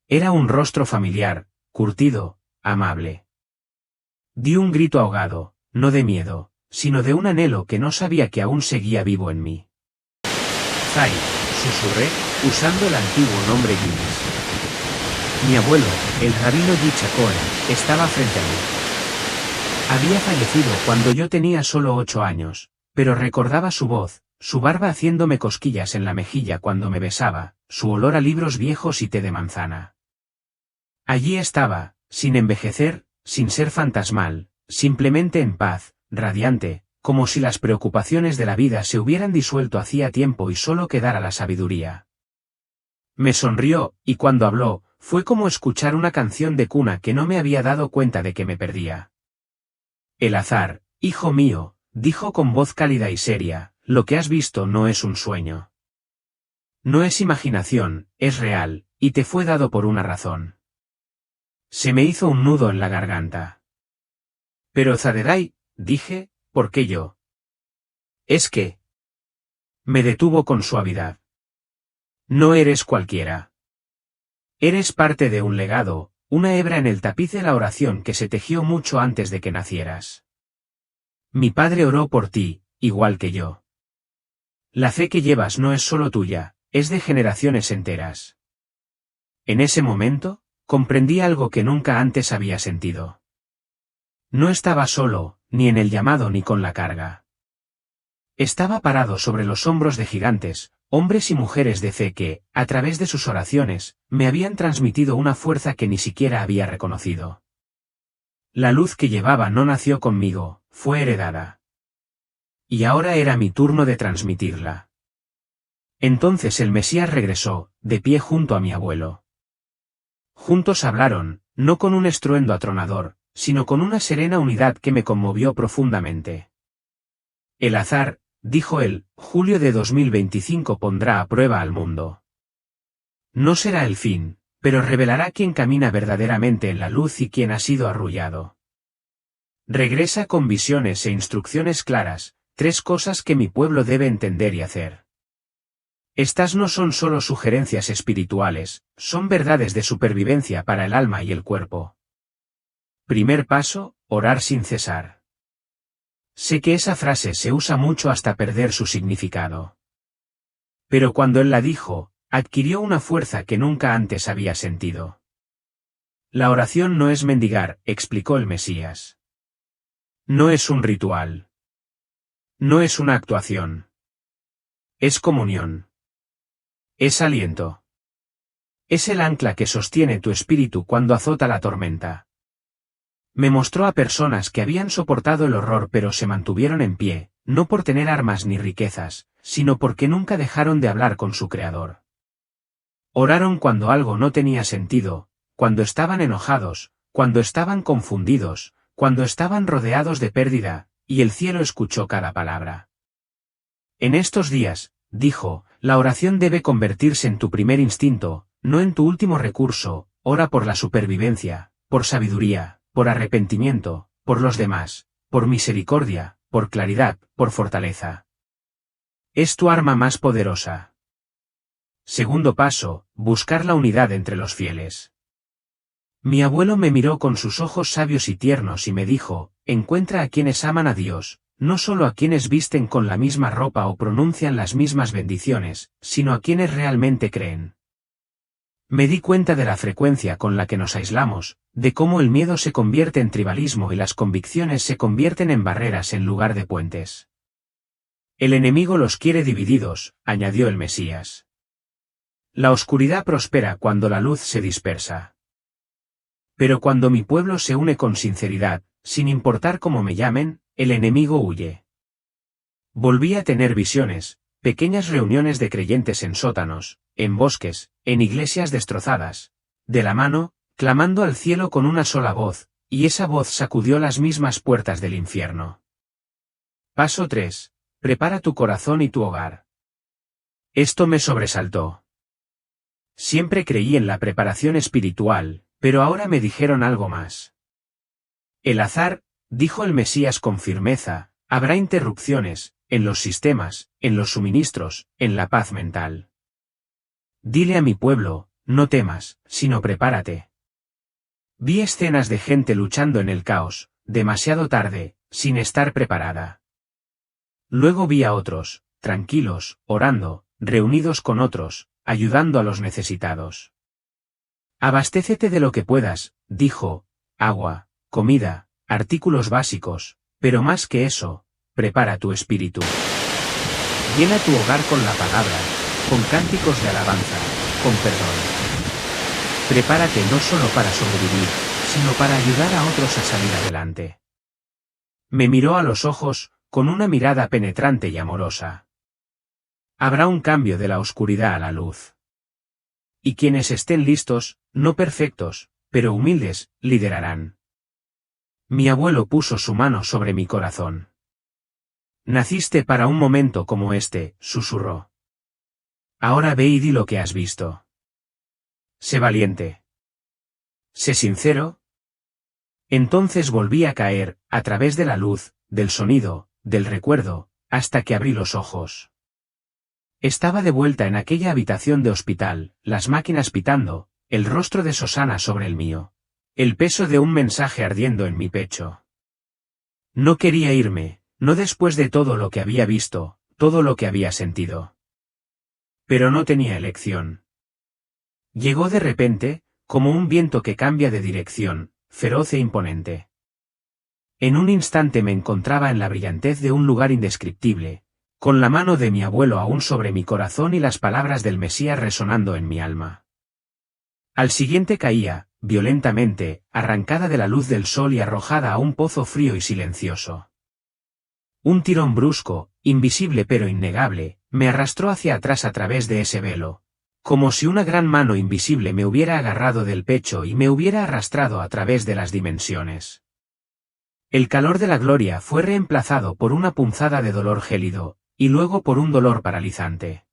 Era un rostro familiar, curtido, amable. Di un grito ahogado, no de miedo, sino de un anhelo que no sabía que aún seguía vivo en mí. Zay, susurré, usando el antiguo nombre Guinness. Mi abuelo, el rabino Yitzhak Cohen, estaba frente a mí. Había fallecido cuando yo tenía solo 8 años, pero recordaba su voz, su barba haciéndome cosquillas en la mejilla cuando me besaba, su olor a libros viejos y té de manzana. Allí estaba, sin envejecer, sin ser fantasmal, simplemente en paz, radiante, como si las preocupaciones de la vida se hubieran disuelto hacía tiempo y solo quedara la sabiduría. Me sonrió, y cuando habló, fue como escuchar una canción de cuna que no me había dado cuenta de que me perdía. El azar, hijo mío, dijo con voz cálida y seria, lo que has visto no es un sueño. No es imaginación, es real, y te fue dado por una razón. Se me hizo un nudo en la garganta. Pero Zadedai, dije, ¿por qué yo? Es que... Me detuvo con suavidad. No eres cualquiera. Eres parte de un legado, una hebra en el tapiz de la oración que se tejió mucho antes de que nacieras. Mi padre oró por ti, igual que yo. La fe que llevas no es solo tuya, es de generaciones enteras. En ese momento, comprendí algo que nunca antes había sentido. No estaba solo, ni en el llamado ni con la carga. Estaba parado sobre los hombros de gigantes, hombres y mujeres de fe que, a través de sus oraciones, me habían transmitido una fuerza que ni siquiera había reconocido. La luz que llevaba no nació conmigo, fue heredada. Y ahora era mi turno de transmitirla. Entonces el Mesías regresó, de pie junto a mi abuelo. Juntos hablaron, no con un estruendo atronador, sino con una serena unidad que me conmovió profundamente. El azar, dijo él, julio de 2025 pondrá a prueba al mundo. No será el fin, pero revelará quién camina verdaderamente en la luz y quién ha sido arrullado. Regresa con visiones e instrucciones claras, 3 cosas que mi pueblo debe entender y hacer. Estas no son solo sugerencias espirituales, son verdades de supervivencia para el alma y el cuerpo. Primer paso, orar sin cesar. Sé que esa frase se usa mucho hasta perder su significado. Pero cuando él la dijo, adquirió una fuerza que nunca antes había sentido. La oración no es mendigar, explicó el Mesías. No es un ritual. No es una actuación. Es comunión. Es aliento. Es el ancla que sostiene tu espíritu cuando azota la tormenta. Me mostró a personas que habían soportado el horror pero se mantuvieron en pie, no por tener armas ni riquezas, sino porque nunca dejaron de hablar con su Creador. Oraron cuando algo no tenía sentido, cuando estaban enojados, cuando estaban confundidos, cuando estaban rodeados de pérdida, y el cielo escuchó cada palabra. En estos días, dijo, la oración debe convertirse en tu primer instinto, no en tu último recurso, ora por la supervivencia, por sabiduría, por arrepentimiento, por los demás, por misericordia, por claridad, por fortaleza. Es tu arma más poderosa. Segundo paso, buscar la unidad entre los fieles. Mi abuelo me miró con sus ojos sabios y tiernos y me dijo, encuentra a quienes aman a Dios, no solo a quienes visten con la misma ropa o pronuncian las mismas bendiciones, sino a quienes realmente creen. Me di cuenta de la frecuencia con la que nos aislamos, de cómo el miedo se convierte en tribalismo y las convicciones se convierten en barreras en lugar de puentes. El enemigo los quiere divididos, añadió el Mesías. La oscuridad prospera cuando la luz se dispersa. Pero cuando mi pueblo se une con sinceridad, sin importar cómo me llamen, el enemigo huye. Volví a tener visiones, pequeñas reuniones de creyentes en sótanos, en bosques, en iglesias destrozadas, de la mano, clamando al cielo con una sola voz, y esa voz sacudió las mismas puertas del infierno. Paso 3. Prepara tu corazón y tu hogar. Esto me sobresaltó. Siempre creí en la preparación espiritual, pero ahora me dijeron algo más. El azar, dijo el Mesías con firmeza, habrá interrupciones, en los sistemas, en los suministros, en la paz mental. Dile a mi pueblo, no temas, sino prepárate. Vi escenas de gente luchando en el caos, demasiado tarde, sin estar preparada. Luego vi a otros, tranquilos, orando, reunidos con otros, ayudando a los necesitados. Abastécete de lo que puedas, dijo, agua, comida, artículos básicos, pero más que eso, prepara tu espíritu. Llena tu hogar con la palabra, con cánticos de alabanza, con perdón. Prepárate no solo para sobrevivir, sino para ayudar a otros a salir adelante. Me miró a los ojos, con una mirada penetrante y amorosa. Habrá un cambio de la oscuridad a la luz. Y quienes estén listos, no perfectos, pero humildes, liderarán. Mi abuelo puso su mano sobre mi corazón. Naciste para un momento como este, susurró. Ahora ve y di lo que has visto. Sé valiente. Sé sincero. Entonces volví a caer, a través de la luz, del sonido, del recuerdo, hasta que abrí los ojos. Estaba de vuelta en aquella habitación de hospital, las máquinas pitando, el rostro de Susana sobre el mío. El peso de un mensaje ardiendo en mi pecho. No quería irme, no después de todo lo que había visto, todo lo que había sentido. Pero no tenía elección. Llegó de repente, como un viento que cambia de dirección, feroz e imponente. En un instante me encontraba en la brillantez de un lugar indescriptible, con la mano de mi abuelo aún sobre mi corazón y las palabras del Mesías resonando en mi alma. Al siguiente caía, violentamente, arrancada de la luz del sol y arrojada a un pozo frío y silencioso. Un tirón brusco, invisible pero innegable, me arrastró hacia atrás a través de ese velo, como si una gran mano invisible me hubiera agarrado del pecho y me hubiera arrastrado a través de las dimensiones. El calor de la gloria fue reemplazado por una punzada de dolor gélido, y luego por un dolor paralizante.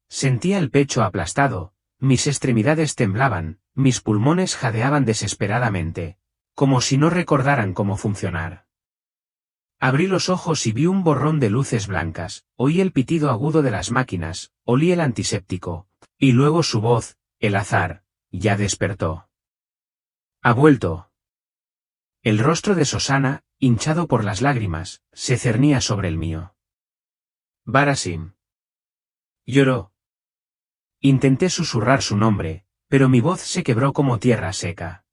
Sentía el pecho aplastado, mis extremidades temblaban, mis pulmones jadeaban desesperadamente, como si no recordaran cómo funcionar. Abrí los ojos y vi un borrón de luces blancas, oí el pitido agudo de las máquinas, olí el antiséptico, y luego su voz, el azar, ya despertó. Ha vuelto. El rostro de Susana, hinchado por las lágrimas, se cernía sobre el mío. Barasim. Lloró. Intenté susurrar su nombre, pero mi voz se quebró como tierra seca.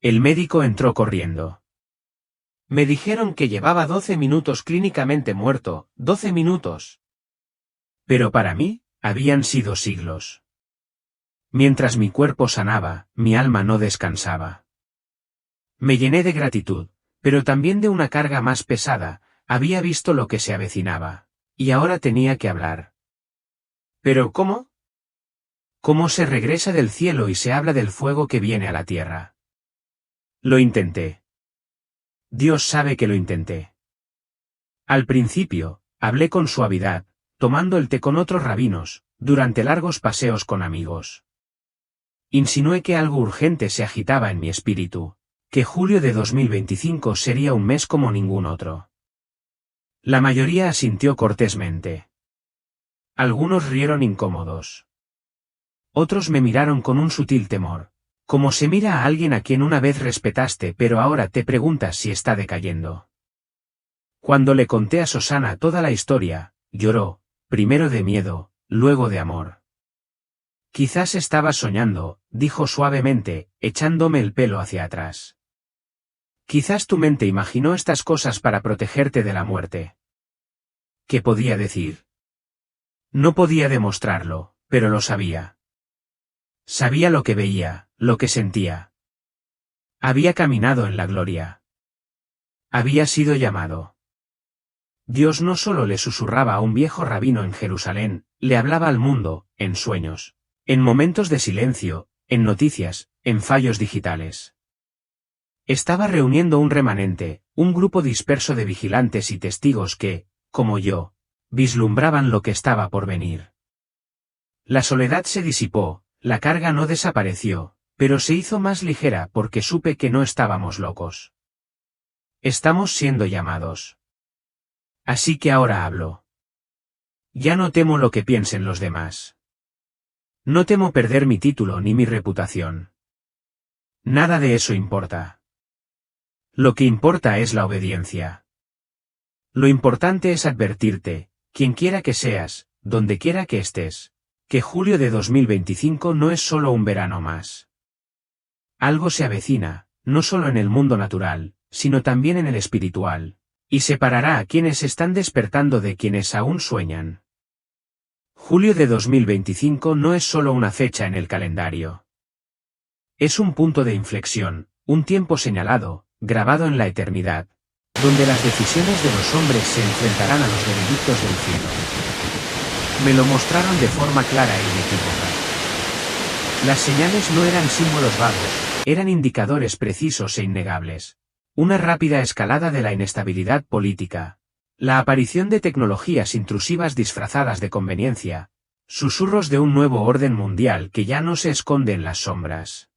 El médico entró corriendo. Me dijeron que llevaba 12 minutos clínicamente muerto, 12 minutos. Pero para mí, habían sido siglos. Mientras mi cuerpo sanaba, mi alma no descansaba. Me llené de gratitud, pero también de una carga más pesada, había visto lo que se avecinaba, y ahora tenía que hablar. ¿Pero cómo? ¿Cómo se regresa del cielo y se habla del fuego que viene a la tierra? Lo intenté. Dios sabe que lo intenté. Al principio, hablé con suavidad, tomando el té con otros rabinos, durante largos paseos con amigos. Insinué que algo urgente se agitaba en mi espíritu, que julio de 2025 sería un mes como ningún otro. La mayoría asintió cortésmente. Algunos rieron incómodos. Otros me miraron con un sutil temor, como se mira a alguien a quien una vez respetaste pero ahora te preguntas si está decayendo. Cuando le conté a Susana toda la historia, lloró, primero de miedo, luego de amor. Quizás estabas soñando, dijo suavemente, echándome el pelo hacia atrás. Quizás tu mente imaginó estas cosas para protegerte de la muerte. ¿Qué podía decir? No podía demostrarlo, pero lo sabía. Sabía lo que veía, lo que sentía. Había caminado en la gloria. Había sido llamado. Dios no solo le susurraba a un viejo rabino en Jerusalén, le hablaba al mundo, en sueños, en momentos de silencio, en noticias, en fallos digitales. Estaba reuniendo un remanente, un grupo disperso de vigilantes y testigos que, como yo, vislumbraban lo que estaba por venir. La soledad se disipó, la carga no desapareció, pero se hizo más ligera porque supe que no estábamos locos. Estamos siendo llamados. Así que ahora hablo. Ya no temo lo que piensen los demás. No temo perder mi título ni mi reputación. Nada de eso importa. Lo que importa es la obediencia. Lo importante es advertirte, quien quiera que seas, donde quiera que estés, que julio de 2025 no es solo un verano más. Algo se avecina, no solo en el mundo natural, sino también en el espiritual, y separará a quienes están despertando de quienes aún sueñan. Julio de 2025 no es solo una fecha en el calendario. Es un punto de inflexión, un tiempo señalado, grabado en la eternidad, donde las decisiones de los hombres se enfrentarán a los veredictos del cielo. Me lo mostraron de forma clara e inequívoca. Las señales no eran símbolos vagos, eran indicadores precisos e innegables. Una rápida escalada de la inestabilidad política. La aparición de tecnologías intrusivas disfrazadas de conveniencia. Susurros de un nuevo orden mundial que ya no se esconde en las sombras.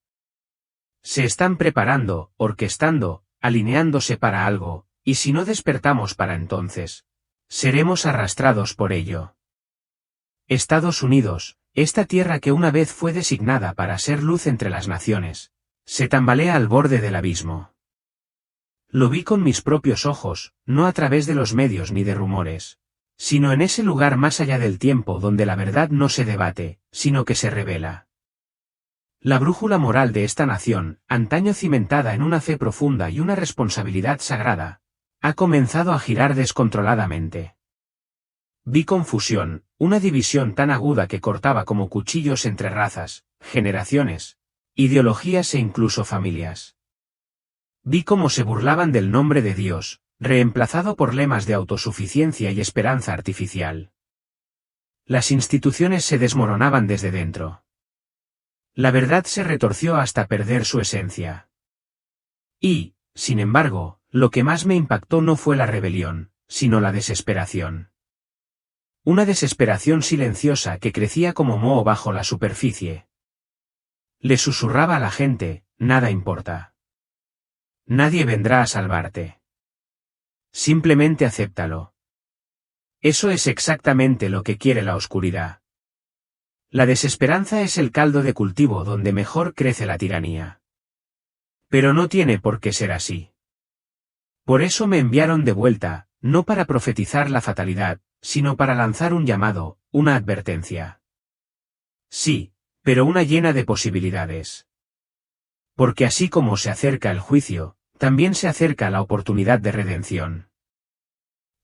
Se están preparando, orquestando, alineándose para algo, y si no despertamos para entonces, seremos arrastrados por ello. Estados Unidos, esta tierra que una vez fue designada para ser luz entre las naciones, se tambalea al borde del abismo. Lo vi con mis propios ojos, no a través de los medios ni de rumores, sino en ese lugar más allá del tiempo donde la verdad no se debate, sino que se revela. La brújula moral de esta nación, antaño cimentada en una fe profunda y una responsabilidad sagrada, ha comenzado a girar descontroladamente. Vi confusión, una división tan aguda que cortaba como cuchillos entre razas, generaciones, ideologías e incluso familias. Vi cómo se burlaban del nombre de Dios, reemplazado por lemas de autosuficiencia y esperanza artificial. Las instituciones se desmoronaban desde dentro. La verdad se retorció hasta perder su esencia. Y, sin embargo, lo que más me impactó no fue la rebelión, sino la desesperación. Una desesperación silenciosa que crecía como moho bajo la superficie. Le susurraba a la gente, nada importa. Nadie vendrá a salvarte. Simplemente acéptalo. Eso es exactamente lo que quiere la oscuridad. La desesperanza es el caldo de cultivo donde mejor crece la tiranía. Pero no tiene por qué ser así. Por eso me enviaron de vuelta, no para profetizar la fatalidad, sino para lanzar un llamado, una advertencia. Sí, pero una llena de posibilidades. Porque así como se acerca el juicio, también se acerca la oportunidad de redención.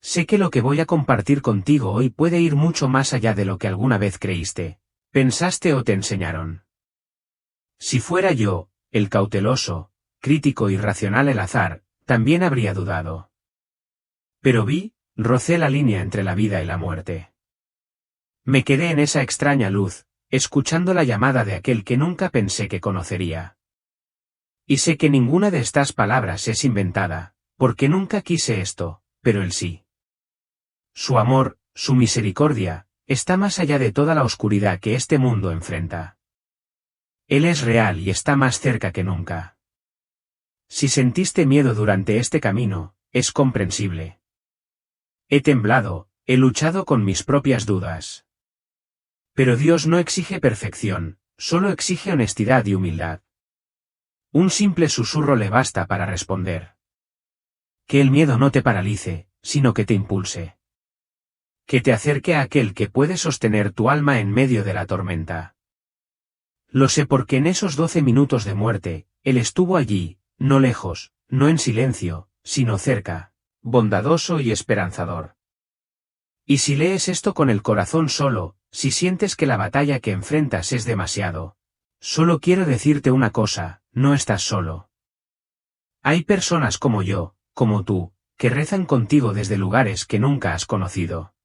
Sé que lo que voy a compartir contigo hoy puede ir mucho más allá de lo que alguna vez creíste, pensaste o te enseñaron. Si fuera yo, el cauteloso, crítico y racional el azar, también habría dudado. Pero rocé la línea entre la vida y la muerte. Me quedé en esa extraña luz, escuchando la llamada de aquel que nunca pensé que conocería. Y sé que ninguna de estas palabras es inventada, porque nunca quise esto, pero él sí. Su amor, su misericordia, está más allá de toda la oscuridad que este mundo enfrenta. Él es real y está más cerca que nunca. Si sentiste miedo durante este camino, es comprensible. He temblado, he luchado con mis propias dudas. Pero Dios no exige perfección, solo exige honestidad y humildad. Un simple susurro le basta para responder. Que el miedo no te paralice, sino que te impulse. Que te acerque a aquel que puede sostener tu alma en medio de la tormenta. Lo sé porque en esos 12 minutos de muerte, Él estuvo allí, no lejos, no en silencio, sino cerca, bondadoso y esperanzador. Y si lees esto con el corazón solo, si sientes que la batalla que enfrentas es demasiado, solo quiero decirte una cosa, no estás solo. Hay personas como yo, como tú, que rezan contigo desde lugares que nunca has conocido.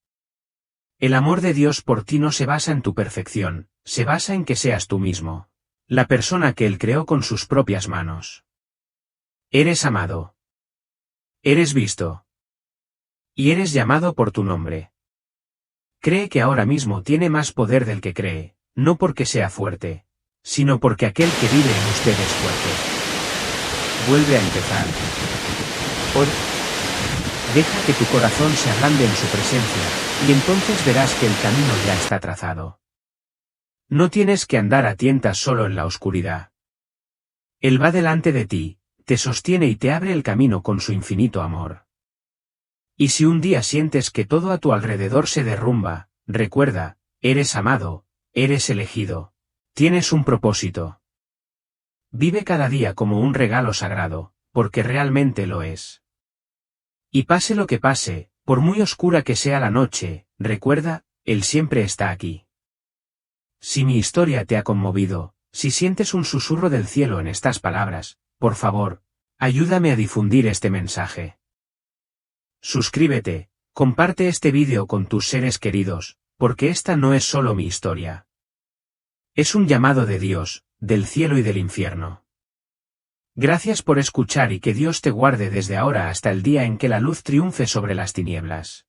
El amor de Dios por ti no se basa en tu perfección, se basa en que seas tú mismo, la persona que Él creó con sus propias manos. Eres amado. Eres visto. Y eres llamado por tu nombre. Cree que ahora mismo tiene más poder del que cree, no porque sea fuerte, sino porque aquel que vive en usted es fuerte. Vuelve a empezar. Deja que tu corazón se ablande en su presencia, y entonces verás que el camino ya está trazado. No tienes que andar a tientas solo en la oscuridad. Él va delante de ti, te sostiene y te abre el camino con su infinito amor. Y si un día sientes que todo a tu alrededor se derrumba, recuerda, eres amado, eres elegido, tienes un propósito. Vive cada día como un regalo sagrado, porque realmente lo es. Y pase lo que pase, por muy oscura que sea la noche, recuerda, Él siempre está aquí. Si mi historia te ha conmovido, si sientes un susurro del cielo en estas palabras, por favor, ayúdame a difundir este mensaje. Suscríbete, comparte este vídeo con tus seres queridos, porque esta no es solo mi historia. Es un llamado de Dios, del cielo y del infierno. Gracias por escuchar y que Dios te guarde desde ahora hasta el día en que la luz triunfe sobre las tinieblas.